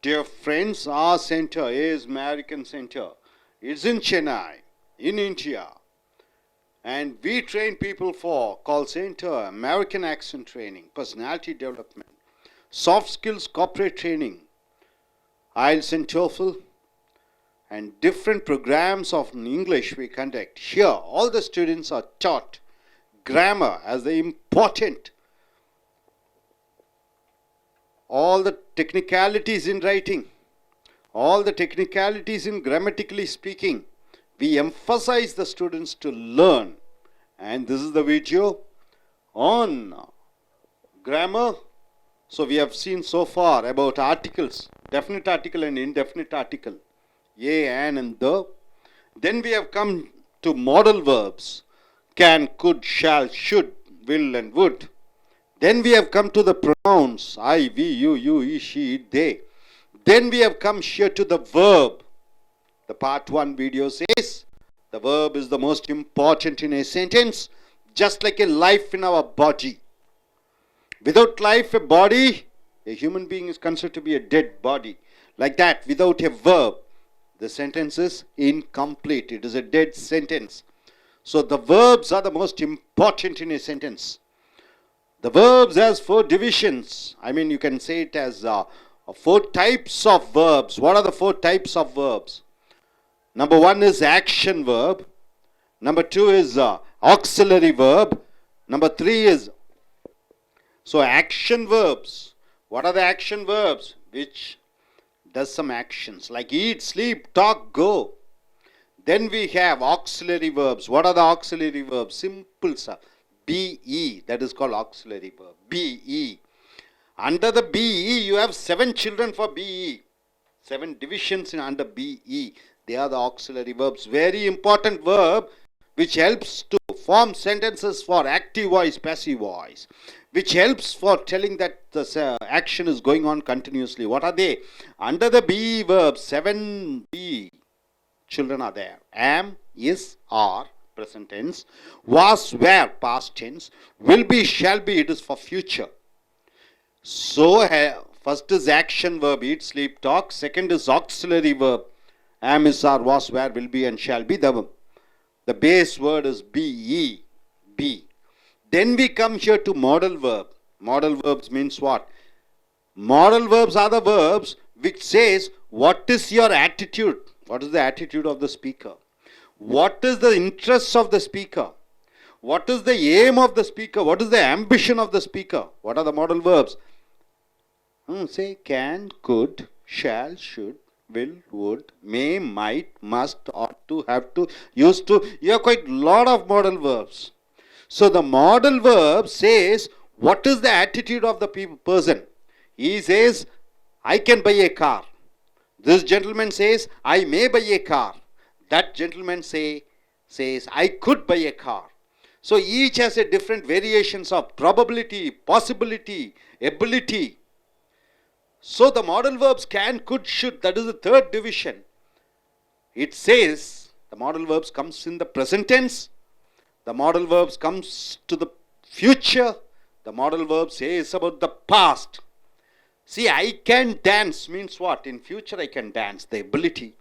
Dear friends, our center is American Center. It's in Chennai, in India. And we train people for call center, American accent training, personality development, soft skills corporate training, IELTS and TOEFL, and different programs of English we conduct. Here, all the students are taught grammar as the important, all the technicalities in writing, all the technicalities in grammatically speaking. We emphasize the students to learn. And this is the video on grammar. So we have seen so far about articles, definite article and indefinite article, a, an and the. Then we have come to modal verbs, can, could, shall, should, will and would. Then we have come to the pronouns, I, we, you, he, she, it, they. Then we have come here to the verb. The part 1 video says the verb is the most important in a sentence, just like a life in our body. Without life, a human being is considered to be a dead body. Like that, without a verb, the sentence is incomplete. It is a dead sentence. So the verbs are the most important in a sentence. The verbs has 4 divisions. I mean, you can say it as 4 types of verbs. What are the 4 types of verbs? Number 1 is action verb. Number 2 is auxiliary verb. Number 3 is, so action verbs. What are the action verbs? Which does some actions like eat, sleep, talk, go. Then we have auxiliary verbs. What are the auxiliary verbs? Simple stuff. BE, that is called auxiliary verb. BE. Under the BE, you have 7 children for BE. 7 divisions in under BE. They are the auxiliary verbs. Very important verb which helps to form sentences for active voice, passive voice. Which helps for telling that the action is going on continuously. What are they? Under the BE verbs, 7 BE children are there. Am, is, are, present tense. Was, were, past tense. Will be, shall be, it is for future. So, first is action verb, eat, sleep, talk. Second is auxiliary verb. Am, is, are, was, were, will be and shall be. The base word is be, be. Then we come here to modal verb. Modal verbs means what? Modal verbs are the verbs which says what is your attitude. What is the attitude of the speaker? What is the interest of the speaker? What is the aim of the speaker? What is the ambition of the speaker? What are the modal verbs? Say can, could, shall, should, will, would, may, might, must, ought to, have to, used to. You have quite a lot of modal verbs. So the modal verb says what is the attitude of the person. He says, I can buy a car. This gentleman says, I may buy a car. That gentleman says, I could buy a car. So each has a different variations of probability, possibility, ability. So the modal verbs can, could, should, that is the 3rd division. It says the modal verbs comes in the present tense. The modal verbs comes to the future. The modal verb says about the past. See, I can dance means what? In future I can dance, the ability.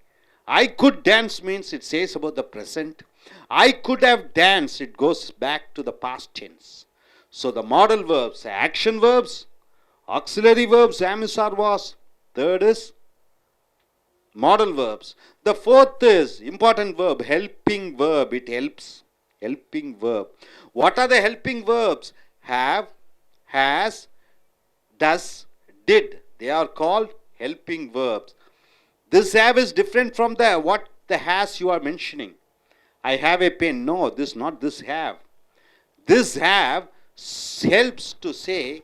I could dance means it says about the present. I could have danced, it goes back to the past tense. So the modal verbs, action verbs, auxiliary verbs, am, is, are, was. 3rd is modal verbs. The 4th is important verb, helping verb. It helps. Helping verb. What are the helping verbs? Have, has, does, did. They are called helping verbs. This have is different from the what the has you are mentioning. I have a pen. No, this not this have. This have helps to say,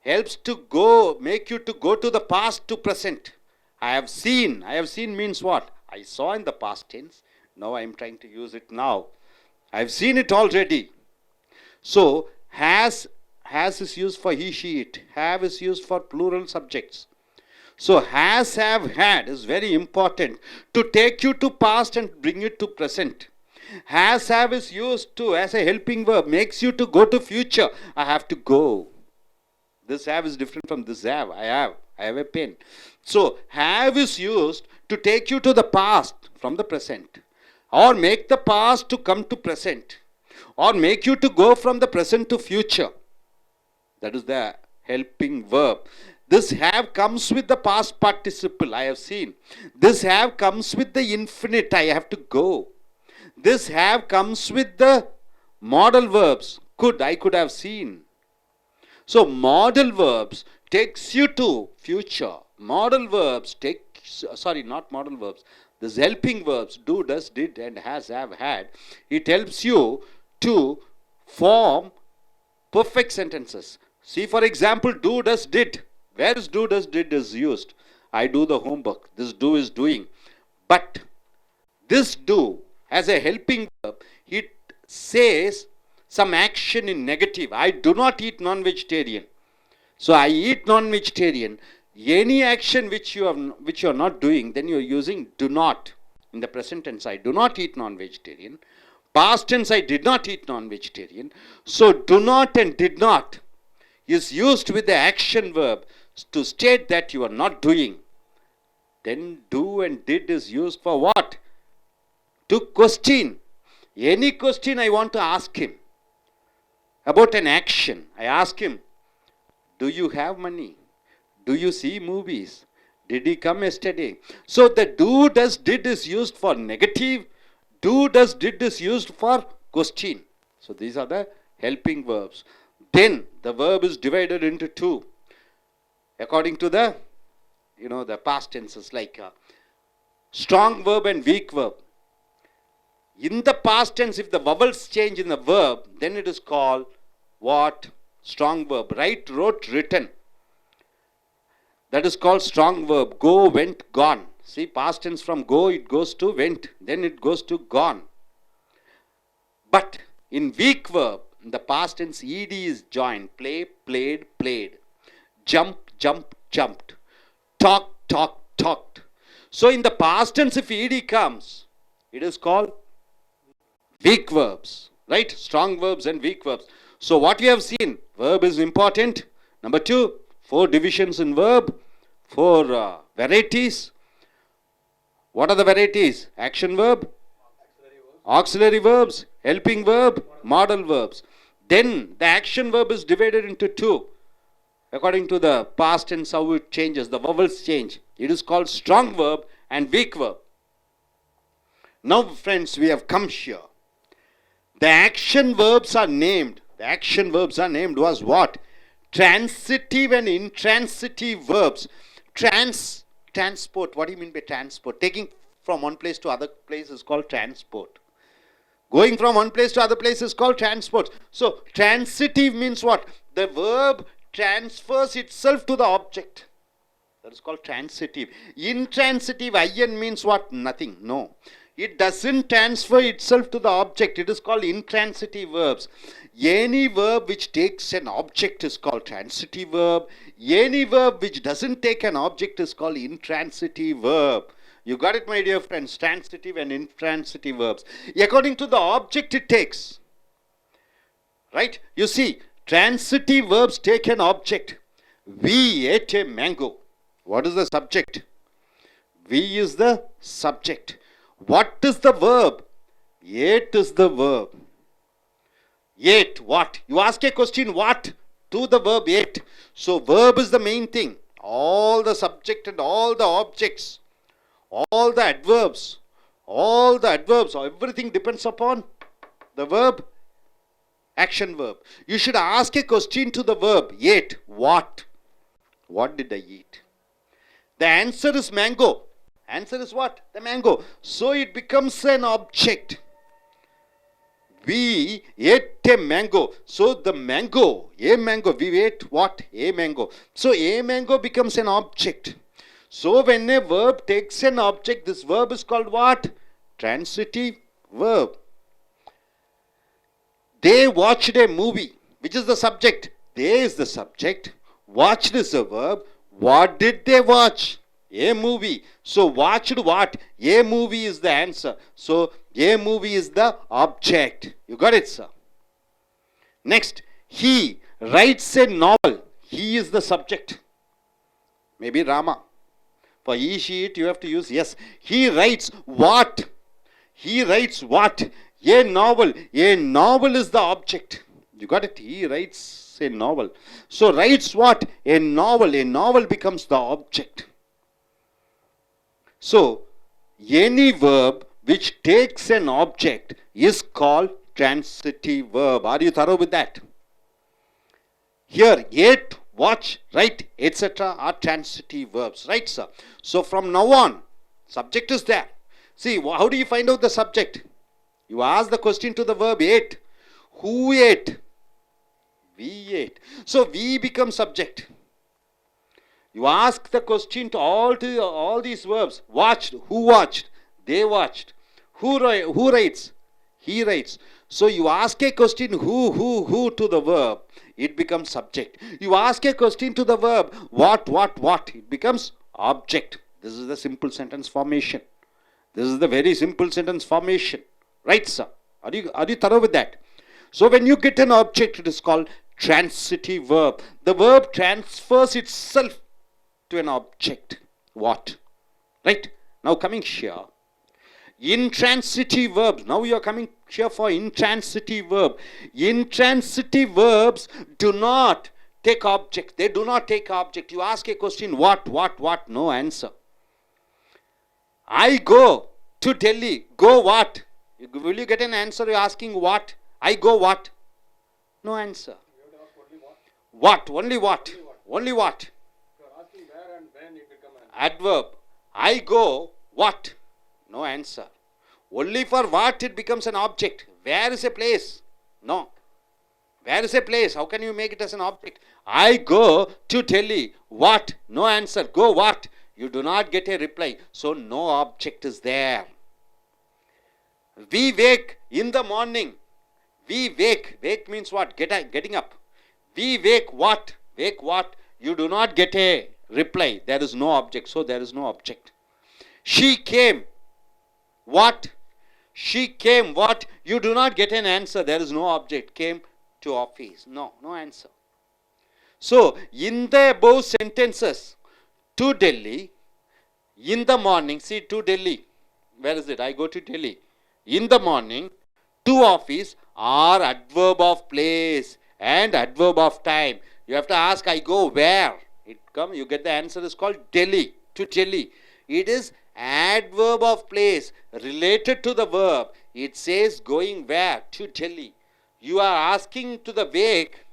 helps to go, make you to go to the past to present. I have seen. I have seen means what? I saw in the past tense. Now I am trying to use it now. I have seen it already. So has is used for he, she, it. Have is used for plural subjects. So has, have, had is very important to take you to past and bring you to present. Has, have is used to as a helping verb, makes you to go to future. I have to go. This have is different from this have. I have a pen. So have is used to take you to the past from the present, or make the past to come to present, or make you to go from the present to future. That is the helping verb. This have comes with the past participle, I have seen. This have comes with the infinite, I have to go. This have comes with the modal verbs. Could, I could have seen. So modal verbs takes you to future. Modal verbs not modal verbs. This helping verbs, do, does, did, and has, have, had. It helps you to form perfect sentences. See, for example, do, does, did. Where is do, does, did is used? I do the homework. This do is doing. But this do, as a helping verb, it says some action in negative. I do not eat non-vegetarian. So I eat non-vegetarian. Any action which you are not doing, then you are using do not. In the present tense, I do not eat non-vegetarian. Past tense, I did not eat non-vegetarian. So do not and did not is used with the action verb to state that you are not doing. Then do and did is used for what? To question. Any question I want to ask him about an action. I ask him, do you have money? Do you see movies? Did he come yesterday? So the do, does, did is used for negative. Do, does, did is used for question. So these are the helping verbs. Then the verb is divided into two according to the the past tenses, like strong verb and weak verb. In the past tense, if the vowels change in the verb, then it is called what? Strong verb. Write, wrote, written. That is called strong verb. Go, went, gone. See, past tense, from go it goes to went, then it goes to gone. But in weak verb, in the past tense, ed is joined. Play, played, played. Jump, jump, jumped. Talk, talk, talked. So in the past tense, if ed comes, it is called weak verbs. Right? Strong verbs and weak verbs. So what we have seen, verb is important. Number 2, 4 divisions in verb, 4 varieties. What are the varieties? Action verb, auxiliary verbs, helping verb, modal verbs. Then the action verb is divided into 2. According to the past tense, how it changes, the vowels change. It is called strong verb and weak verb. Now friends, we have come here. The action verbs are named. The action verbs are named was what? Transitive and intransitive verbs. Transport. What do you mean by transport? Taking from one place to other place is called transport. Going from one place to other place is called transport. So transitive means what? The verb transfers itself to the object. That is called transitive. Intransitive, in means what? Nothing. No. It doesn't transfer itself to the object. It is called intransitive verbs. Any verb which takes an object is called transitive verb. Any verb which doesn't take an object is called intransitive verb. You got it, my dear friends? Transitive and intransitive verbs. According to the object it takes. Right? You see, transitive verbs take an object. We ate a mango. What is the subject? We is the subject. What is the verb? Ate is the verb. Ate what? You ask a question, what? To the verb ate. So verb is the main thing. All the subject and all the objects, all the adverbs, everything depends upon the verb, action verb. You should ask a question to the verb ate. What? What did I eat? The answer is mango. Answer is what? The mango. So it becomes an object. We ate a mango. So the mango, a mango, we ate what? A mango. So a mango becomes an object. So when a verb takes an object, this verb is called what? Transitive verb. They watched a movie. Which is the subject? They is the subject. Watched is the verb. What did they watch? A movie. So watched what? A movie is the answer. So a movie is the object. You got it, sir? Next, he writes a novel. He is the subject. Maybe Rama. For he, she, it, you have to use yes. He writes what? He writes what? A novel. A novel is the object. You got it? He writes a novel. So writes what? A novel. A novel becomes the object. So any verb which takes an object is called transitive verb. Are you thorough with that? Here, ate, watch, write, etc. are transitive verbs. Right, sir? So from now on, subject is there. See, how do you find out the subject? You ask the question to the verb ate. Who ate? We ate. So we become subject. You ask the question to all these verbs. Watched. Who watched? They watched. Who writes? He writes. So you ask a question who to the verb. It becomes subject. You ask a question to the verb what. It becomes object. This is the simple sentence formation. This is the very simple sentence formation. Right, sir? Are you thorough with that? So when you get an object, it is called transitive verb. The verb transfers itself to an object. What? Right? Now coming here. Intransitive verbs. Now you are coming here for intransitive verb. Intransitive verbs do not take object. They do not take object. You ask a question, what? No answer. I go to Delhi. Go what? Will you get an answer? You're asking what? I go what? No answer. What? Only what? Only what? You're asking where and when it become an Adverb. I go what? No answer. Only for what it becomes an object. Where is a place? No. Where is a place? How can you make it as an object? I go to Delhi. What? No answer. Go what? You do not get a reply. So no object is there. We wake in the morning. We wake. Wake means what? Getting up. We wake what? Wake what? You do not get a reply. There is no object. So there is no object. She came. What? She came. What? You do not get an answer. There is no object. Came to office. No answer. So in the above sentences, to Delhi, in the morning, see, to Delhi. Where is it? I go to Delhi. In the morning, to office are adverb of place and adverb of time. You have to ask, I go where? You get the answer is called Delhi. To Delhi. It is adverb of place related to the verb. It says going where? To Delhi. You are asking to the wake.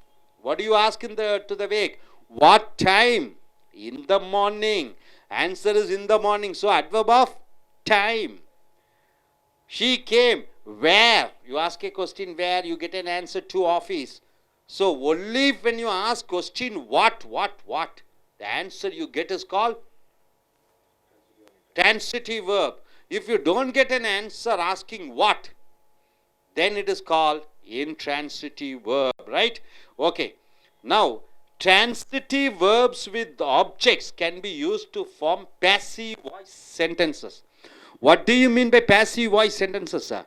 What do you ask to the wake? What time? In the morning. Answer is in the morning. So adverb of time. She came. Where? You ask a question where, you get an answer to office. So only when you ask question what, the answer you get is called transitive verb. If you don't get an answer asking what, then it is called intransitive verb, right? Okay. Now, transitive verbs with objects can be used to form passive voice sentences. What do you mean by passive voice sentences, sir?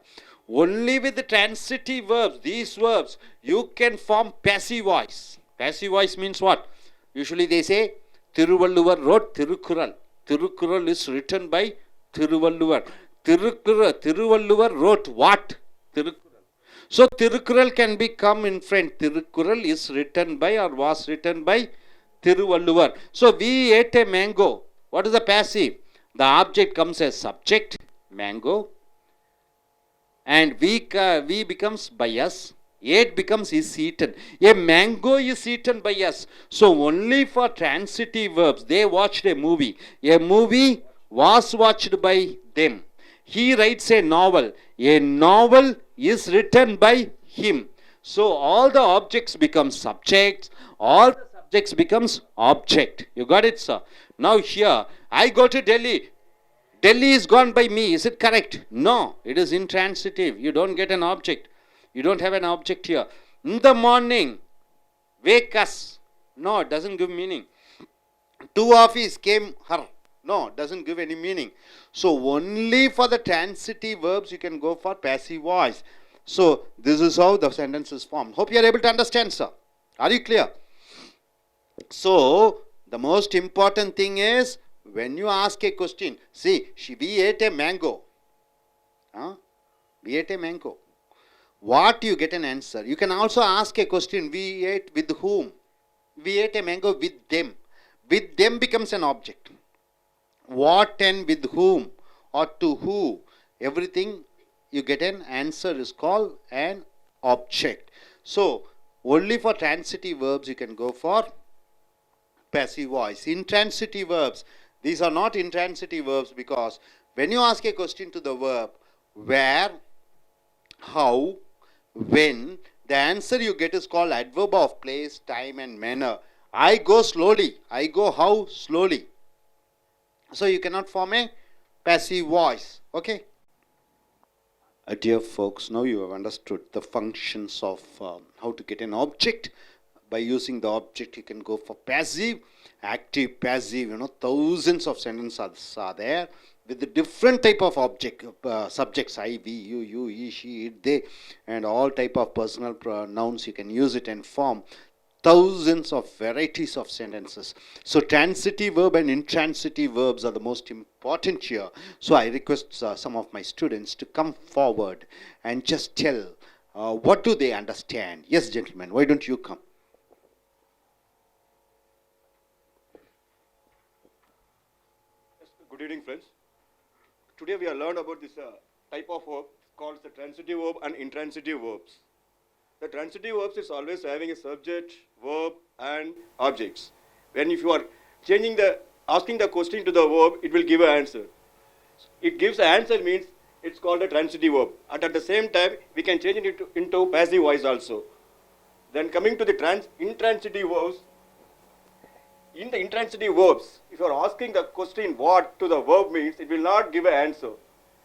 Only with the transitive verbs, these verbs, you can form passive voice. Passive voice means what? Usually they say, Thiruvalluvar wrote Thirukkural. Thirukkural is written by Thiruvalluvar. Thiruvalluvar wrote what? Thirukkural. So Thirukkural can come in front. Thirukkural is written by or was written by Thiruvalluvar. So we ate a mango. What is the passive? The object comes as subject, mango, and we becomes by us. Ate becomes is eaten. A mango is eaten by us. So only for transitive verbs, they watched a movie. A movie was watched by them. He writes a novel. A novel is written by him. So all the objects become subjects. All the subjects becomes object. You got it, sir? Now here, I go to Delhi. Delhi is gone by me. Is it correct? No, it is intransitive. You don't get an object. You don't have an object here. In the morning, wake us. No, it doesn't give meaning. To office came her. No, it doesn't give any meaning. So only for the transitive verbs you can go for passive voice. So this is how the sentence is formed. Hope you are able to understand, sir. Are you clear? So the most important thing is when you ask a question, see, we ate a mango. We ate a mango. What you get an answer? You can also ask a question, we ate with whom? We ate a mango with them. With them becomes an object. What and with whom or to who, everything you get an answer is called an object. So, only for transitive verbs you can go for passive voice. Intransitive verbs, these are not intransitive verbs because when you ask a question to the verb, where, how, when, the answer you get is called adverb of place, time and manner. I go slowly. I go how? Slowly. So you cannot form a passive voice. Okay? Dear folks, now you have understood the functions of how to get an object. By using the object, you can go for passive, active, passive. Thousands of sentences are there with the different type of object subjects, I, we, you, he, she, it, they, and all type of personal pronouns. You can use it and form thousands of varieties of sentences. So transitive verb and intransitive verbs are the most important here. So I request some of my students to come forward and just tell what do they understand. Yes, gentlemen, why don't you come? Good evening, friends. Today we have learned about this type of verb called the transitive verb and intransitive verbs. The transitive verbs is always having a subject, verb and objects. When if you are asking the question to the verb, it will give an answer. It gives an answer means it's called a transitive verb. And at the same time, we can change it into passive voice also. Then coming to the intransitive verbs, in the intransitive verbs, if you are asking the question what to the verb means, it will not give an answer.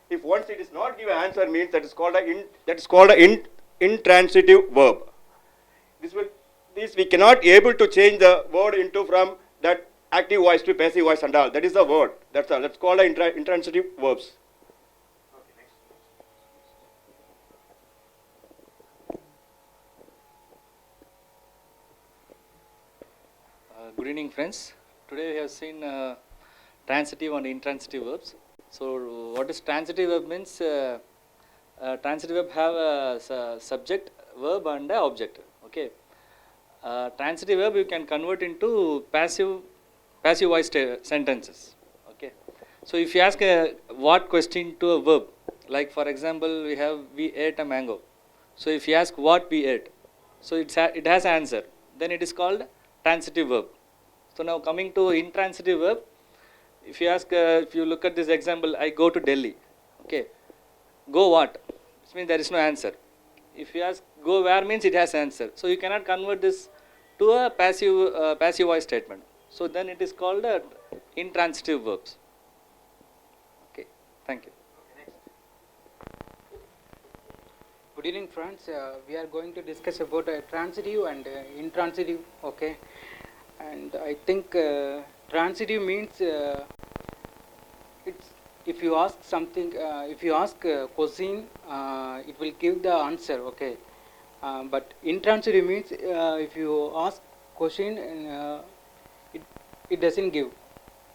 If once it is not give an answer means that is called a intransitive verb. This we cannot able to change the word into from that active voice to passive voice and all. That is the word. That's all. That's called intransitive verbs. Good evening, friends. Today we have seen transitive and intransitive verbs. So, what is transitive verb means? Transitive verb have a subject, verb, and a object. Okay. Transitive verb you can convert into passive voice sentences. Okay. So, if you ask what question to a verb, like for example, we ate a mango. So, if you ask what we ate, so it has an answer. Then it is called transitive verb. So now coming to intransitive verb, if you ask, if you look at this example, I go to Delhi. Okay, go what? This means there is no answer. If you ask go where means it has answer. So you cannot convert this to a passive voice statement. So then it is called intransitive verbs. Okay, thank you. Good evening, friends. We are going to discuss about transitive and intransitive. Okay, and I think transitive means it's if you ask something, if you ask a question, it will give the answer. Okay, but intransitive means if you ask question, it doesn't give.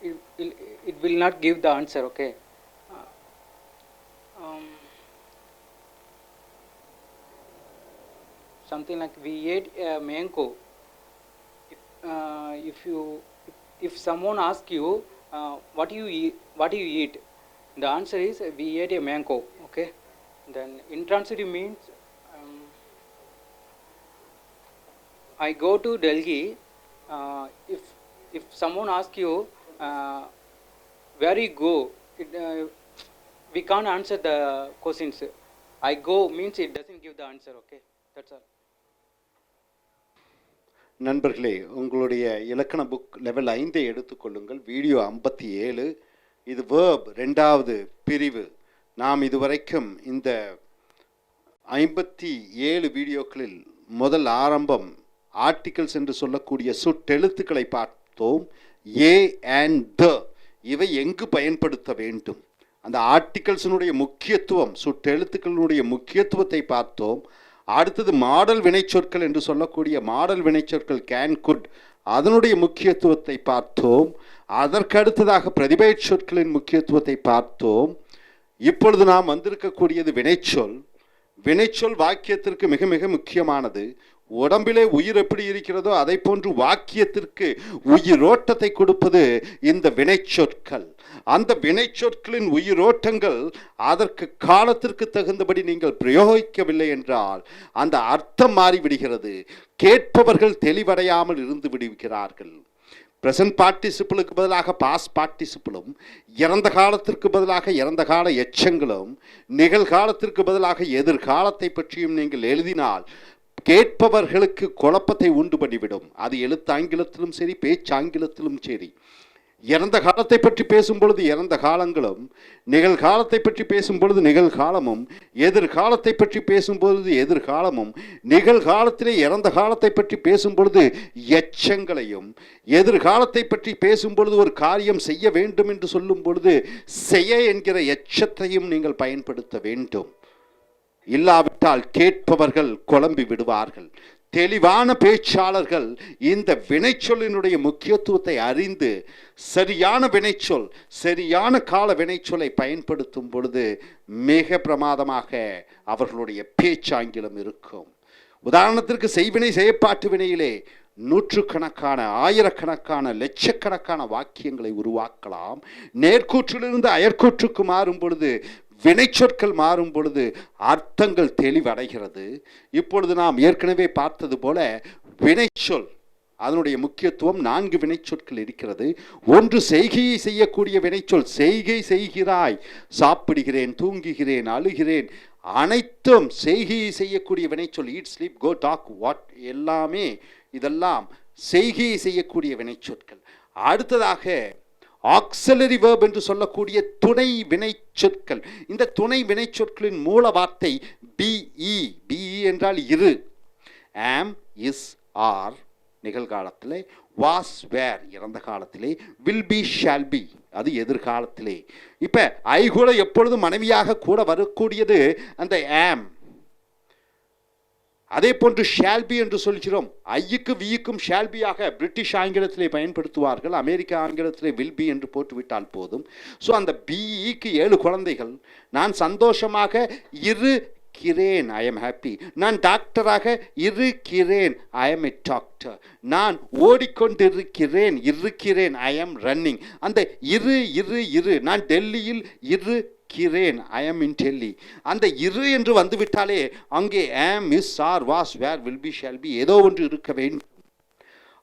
It will not give the answer. Okay. Something like we ate a mango. If someone asks you what do you eat, the answer is we ate a mango. Okay. Then intransitive means I go to Delhi. If someone asks you where you go, we can't answer the questions. I go means it doesn't give the answer. Okay, that's all. நண்பர்களே, உங்களுடைய இலக்கண book level 5 எடுத்துக்கொள்ளுங்கள். Video 57. இது verb 2வது பிரிவு. நாம் இதுவரைக்கும் இந்த 57 வீடியோக்களில் முதல் ஆரம்பம் ஆர்டிகல்ஸ் என்று சொல்லக்கூடிய சுட்டெழுத்துக்களை பார்த்தோம். ஏ அண்ட் த இவை எங்கு பயன்படுத்த வேண்டும், அந்த ஆர்டிகல்ஸினுடைய முக்கியத்துவம், சுட்டெழுத்துக்களினுடைய முக்கியத்துவத்தை பார்த்தோம். அடுத்தது மாடல் வினைச்சொற்கள் என்று சொல்லக்கூடிய மாடல் வினைச்சொற்கள் கேன், குட், அதனுடைய முக்கியத்துவத்தை பார்த்தோம். அதற்கு அடுத்ததாக பிரதிபெயர் சொற்களின் முக்கியத்துவத்தை பார்த்தோம். இப்பொழுது நாம் வந்திருக்கக்கூடியது வினைச்சொல். வினைச்சொல் வாக்கியத்திற்கு மிக மிக முக்கியமானது. உடம்பிலே உயிர் எப்படி இருக்கிறதோ அதை போன்று வாக்கியத்திற்கு உயிரோட்டத்தை கொடுப்பது இந்த வினைச்சொற்கள். அந்த வினைச்சொற்களின் உயிரோட்டங்கள் அதற்கு காலத்திற்கு தகுந்தபடி நீங்கள் பிரயோகிக்கவில்லை என்றால் அந்த அர்த்தம் மாறிவிடுகிறது. கேட்பவர்கள் தெளிவடையாமல் இருந்து விடுகிறார்கள். ப்ரெசன்ட் பார்ட்டிசிபிளுக்கு பதிலாக பாஸ்ட் பார்ட்டிசிபிளும், இறந்த காலத்திற்கு பதிலாக இறந்த கால எச்சங்களும், நிகழ்காலத்திற்கு பதிலாக எதிர்காலத்தை பற்றியும் நீங்கள் எழுதினால் கேட்பவர்களுக்கு குழப்பத்தை உண்டு பண்ணிவிடும். அது எழுத்தாங்கிலத்திலும் சரி, பேச்சாங்கிலத்திலும் சரி. இறந்த காலத்தை பற்றி பேசும் பொழுது இறந்த காலங்களும், நிகழ்காலத்தை பற்றி பேசும் பொழுது நிகழ்காலமும், எதிர்காலத்தை பற்றி பேசும் பொழுது எதிர்காலமும், நிகழ்காலத்திலே இறந்த காலத்தை பற்றி பேசும் பொழுது எச்சங்களையும், எதிர்காலத்தை பற்றி பேசும் பொழுது ஒரு காரியம் செய்ய வேண்டும் என்று சொல்லும் பொழுது செய்ய என்கிற எச்சத்தையும் நீங்கள் பயன்படுத்த வேண்டும். இல்லாவிட்டால் கேட்பவர்கள் குழம்பி விடுவார்கள். தெளிவான பேச்சாளர்கள் இந்த வினைச்சொல்லினுடைய முக்கியத்துவத்தை அறிந்து சரியான வினைச்சொல், சரியான கால வினைச்சொல்லை பயன்படுத்தும் பொழுது மிக பிரமாதமாக அவர்களுடைய பேச்சாங்கிலம் இருக்கும். உதாரணத்திற்கு செய்வினை செயற்பாட்டு வினையிலே நூற்றுக்கணக்கான, ஆயிரக்கணக்கான, லட்சக்கணக்கான வாக்கியங்களை உருவாக்கலாம். நேர்கூற்றிலிருந்து அயற்கூற்றுக்கு மாறும் பொழுது, வினைச்சொற்கள் மாறும் பொழுது அர்த்தங்கள் தெளிவடைகிறது. இப்பொழுது நாம் ஏற்கனவே பார்த்தது போல வினைச்சொல், அதனுடைய முக்கியத்துவம் 4 வினைச்சொற்கள் இருக்கிறது. ஒன்று செய்கையை செய்யக்கூடிய வினைச்சொல். செய்கை செய்கிறாய், சாப்பிடுகிறேன், தூங்குகிறேன், அழுகிறேன், அனைத்தும் செய்கையை செய்யக்கூடிய வினைச்சொல். Eat, sleep, go, talk, what, எல்லாமே இதெல்லாம் செய்கையை செய்யக்கூடிய வினைச்சொற்கள். அடுத்ததாக ஆக்சிலரி வேர்ப் என்று சொல்லக்கூடிய துணை வினைச்சொற்கள். இந்த துணை வினைச்சொற்களின் மூல வார்த்தை பிஇ. பிஇ என்றால் இரு. ஆம், இஸ், ஆர் நிகழ்காலத்திலே, வாஸ், வேர் இறந்த காலத்திலே, வில் பி, ஷால் பி அது எதிர்காலத்திலே. இப்போ ஐ கூட எப்பொழுதும் மனைவியாக கூட வரக்கூடியது அந்த ஆம். அதே போன்று ஷால்பி என்று சொல்கிறோம். ஐயுக்கு வியுக்கும் ஷால்பியாக பிரிட்டிஷ் ஆங்கிலத்திலே பயன்படுத்துவார்கள். அமெரிக்க ஆங்கிலத்திலே வில் பி என்று போட்டுவிட்டால் போதும். ஸோ அந்த பிஇக்கு 7 குழந்தைகள். நான் சந்தோஷமாக இருக்கிறேன், ஐ எம் ஹாப்பி. நான் டாக்டராக இருக்கிறேன், ஐ எம் எ டாக்டர். நான் ஓடிக்கொண்டிருக்கிறேன், இருக்கிறேன், ஐ எம் ரன்னிங். அந்த இரு. நான் டெல்லியில் இருக்கிறேன், ஐ எம் இன் டெல்லி. அந்த இரு என்று வந்துவிட்டாலே அங்கே am, is, are, was, were, will be, shall be ஏதோ ஒன்று இருக்க வேண்டும்.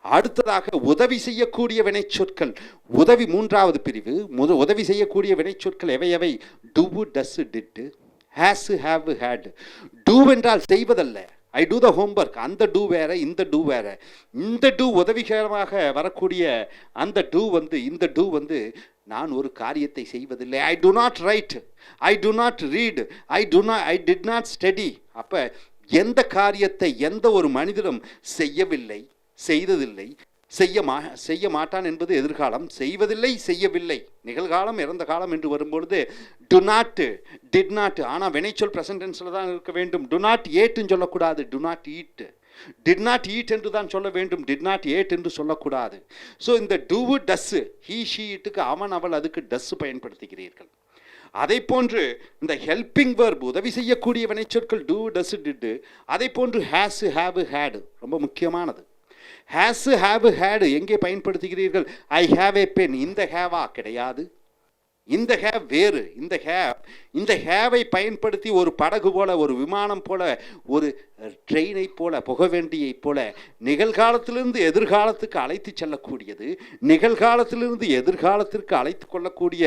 அடுத்ததாக உதவி செய்யக்கூடிய வினைச்சொற்கள். உதவி 3வது பிரிவு. உதவி செய்யக்கூடிய வினைச்சொற்கள் எவை? Do, does, did, has, have, had. Do என்றால் செய்வதல்ல. I do the homework. அந்த டூ வேற, இந்த டூ வேற. இந்த டூ உதவிகரமாக வரக்கூடிய அந்த டூ இந்த டூ நான் ஒரு காரியத்தை செய்வதில்லை. I do not write, I do not read, I did not study. அப்போ எந்த காரியத்தை எந்த ஒரு மனிதனும் செய்யவில்லை, செய்ததில்லை, செய்ய மாட்டான் என்பது எதிர்காலம். செய்வதில்லை, செய்யவில்லை நிகழ்காலம். இறந்த காலம் என்று வரும்பொழுது டு நாட், டிட் நாட். ஆனால் வினைச்சொல் ப்ரெசன்ட் டென்ஸில் தான் இருக்க வேண்டும். டு நாட் ஏட்னு சொல்லக்கூடாது. To not eat, did not eat என்று தான் சொல்ல வேண்டும். டிட் நாட் ஏட் என்று சொல்லக்கூடாது. ஸோ இந்த டூ, டஸ், ஹீ, ஷீ, இட்டுக்கு அவன், அவள், அதுக்கு டஸ் பயன்படுத்துகிறீர்கள். அதை போன்று இந்த ஹெல்பிங் வேர்ப், உதவி செய்யக்கூடிய வினைச்சொற்கள் டூ, டஸ், டிட். அதை போன்று ஹேஸ், ஹேவ், ஹேட் ரொம்ப முக்கியமானது. ஹேஸ், ஹேவ், ஹேட் எங்கே பயன்படுத்துகிறீர்கள்? I have a pen. இந்த ஹேவா? கிடையாது. இந்த ஹேவ் வேறு. இந்த ஹேவை பயன்படுத்தி ஒரு படகு போல, ஒரு விமானம் போல, ஒரு ட்ரெயினை போல, புகவேண்டியை போல நிகழ்காலத்திலிருந்து எதிர்காலத்துக்கு அழைத்து செல்லக்கூடியது, நிகழ்காலத்திலிருந்து எதிர்காலத்திற்கு அழைத்து கொள்ளக்கூடிய